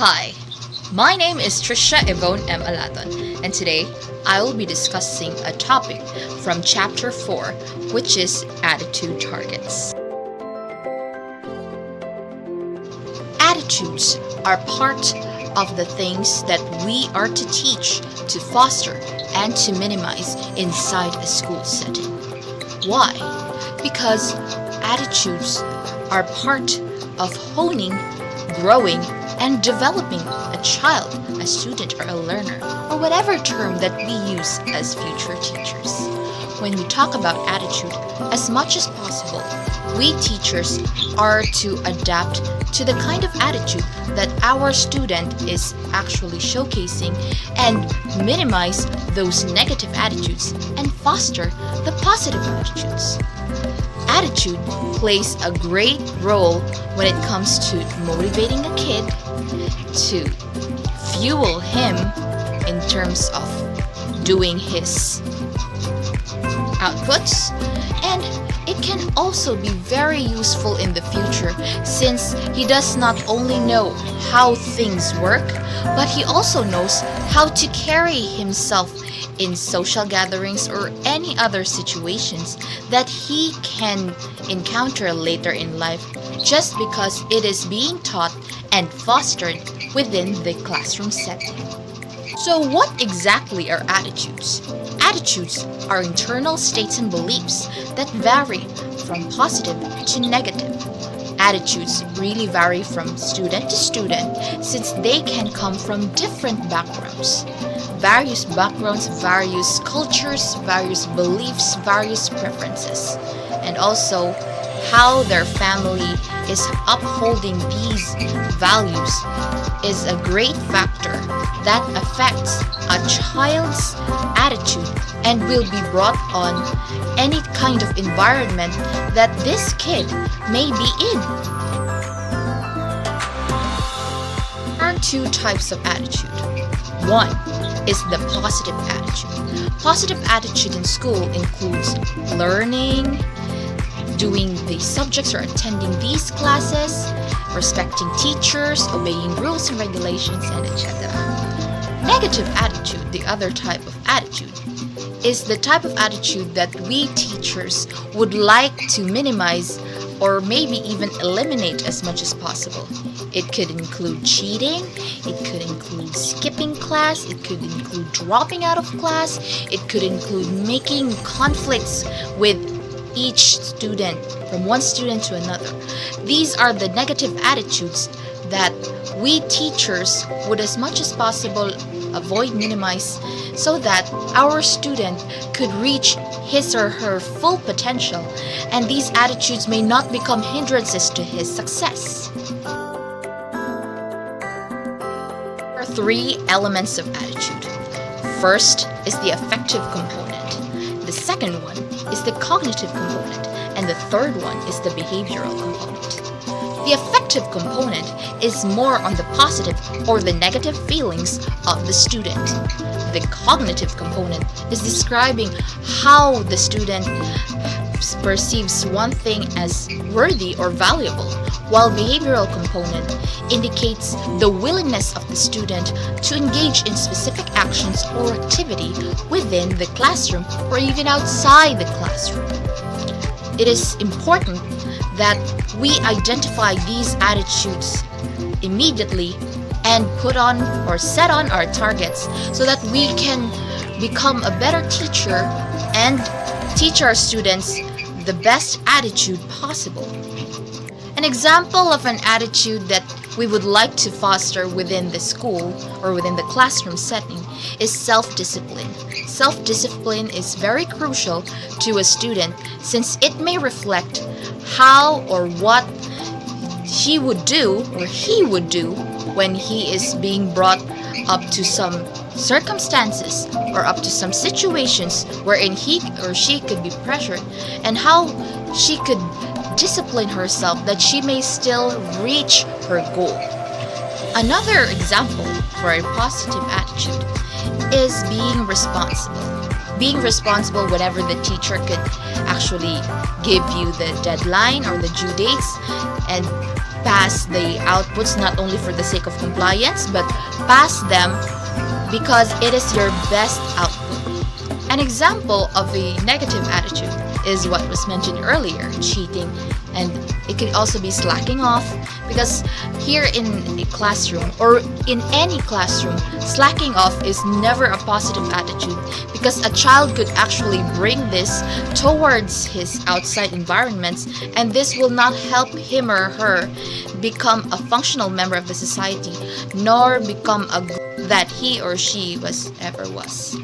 Hi, my name is Trisha Yvonne Alaton, and today I will be discussing a topic from Chapter 4, which is Attitude Targets. Attitudes are part of the things that we are to teach, to foster, and to minimize inside a school setting. Why? Because attitudes are part of honing, growing, and developing a child, a student, or a learner, or whatever term that we use as future teachers. When we talk about attitude, as much as possible, we teachers are to adapt to the kind of attitude that our student is actually showcasing and minimize those negative attitudes and foster the positive attitudes. Attitude plays a great role when it comes to motivating a kid, to fuel him in terms of doing his outputs, and it can also be very useful in the future since he does not only know how things work, but he also knows how to carry himself in social gatherings or any other situations that he can encounter later in life just because it is being taught and fostered within the classroom setting. So what exactly are attitudes? Attitudes are internal states and beliefs that vary from positive to negative. Attitudes really vary from student to student since they can come from different backgrounds. Various backgrounds, various cultures, various beliefs, various preferences, and also how their family is upholding these values is a great factor that affects a child's attitude and will be brought on any kind of environment that this kid may be in. There are two types of attitude. One is the positive attitude. Positive attitude in school includes learning, doing the subjects or attending these classes, respecting teachers, obeying rules and regulations, and etc. Negative attitude, the other type of attitude, is the type of attitude that we teachers would like to minimize or maybe even eliminate as much as possible. It could include cheating, it could include skipping class, it could include dropping out of class, it could include making conflicts with each student, from one student to another. These are the negative attitudes that we teachers would as much as possible avoid, minimize, so that our student could reach his or her full potential and these attitudes may not become hindrances to his success. There are three elements of attitude. First is the affective component. The second one is the cognitive component, and the third one is the behavioral component. The affective component is more on the positive or the negative feelings of the student. The cognitive component is describing how the student perceives one thing as worthy or valuable, while behavioral component indicates the willingness of the student to engage in specific actions or activity within the classroom or even outside the classroom. It is important that we identify these attitudes immediately and put on or set on our targets so that we can become a better teacher and teach our students the best attitude possible. An example of an attitude that we would like to foster within the school or within the classroom setting is self-discipline. Self-discipline is very crucial to a student since it may reflect how or what she would do or he would do when he is being brought up to some circumstances or up to some situations wherein he or she could be pressured, and how she could discipline herself that she may still reach her goal. Another example for a positive attitude is being responsible. Being responsible whenever the teacher could actually give you the deadline or the due dates, and pass the outputs not only for the sake of compliance, but pass them because it is your best output. An example of a negative attitude is what was mentioned earlier, cheating, and it could also be slacking off, because here in a classroom or in any classroom, slacking off is never a positive attitude, because a child could actually bring this towards his outside environments, and this will not help him or her become a functional member of the society, nor become a that he or she was ever was.